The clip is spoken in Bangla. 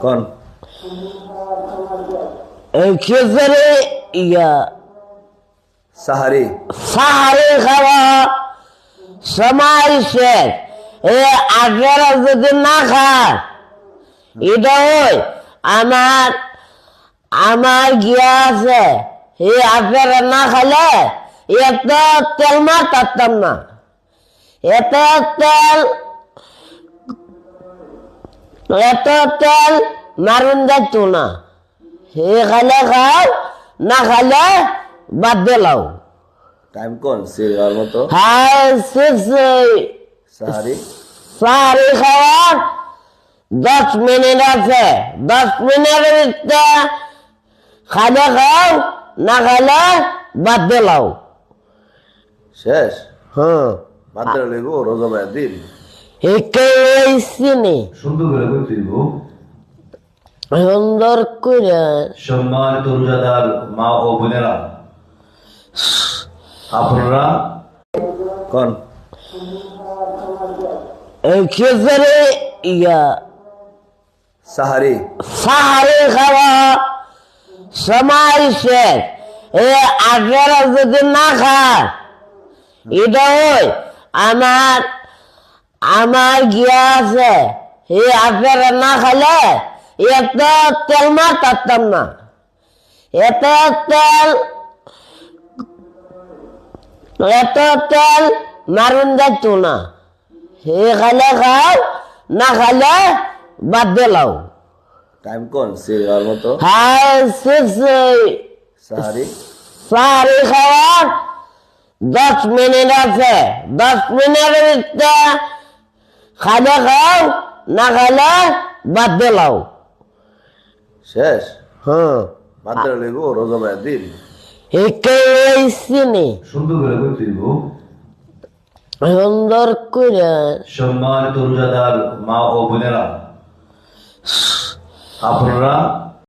কোন খিচুড়ি সাহারি সাহারি খাওয়া সময় শেষ। আপনারা যদি না খান, এটা ওই আমার আমার গিয়া আছে। আপনারা না খালে এত তেল মারতাম না, এত তেল মারুন যাইতো না। খালে খাও, না খালে বাদ দিলাও। টাইম কোন সিরিয়াল মতো হ্যাঁ, সাহারি সাহারি খাওয়ার 10 মিনিট আছে। 10 মিনিটের ভিতরে খালে খাও, না খালে বাদ দিলাও। শেষ হ্যাঁ, মাত্র লেগো রোজা ভাই দিন চিনি সুন্দর করে বলতে দিব। সুন্দর করে সম্মানিত রোজাদার মা ও বোনেরা, আপনারা কোন খিচুড়ি সাহারি সাহারি খাওয়া সময় শেষ। আপনারা যদি না খান, এটা ওই আমার গিয়া আছে। আপনারা না খালে এত তেল মারতাম না, এত তেল মারুন যাইতো না। খালে খাও, না খালে বাদ দিলাও। টাইম কোন সিরিয়াল মতো হ্যাঁ, সাহারি সাহারি খাওয়ার 10 মিনিট আছে। 10 মিনিটের ভিতরে খালে খাও, না খালে বাদ দিলাও। শেষ হ্যাঁ, মাত্র লেগো রোজা ভাই দিন চিনি সুন্দর করে বলতে দিব। সুন্দর করে সম্মানিত রোজাদার মা ও বোনেরা, আপনারা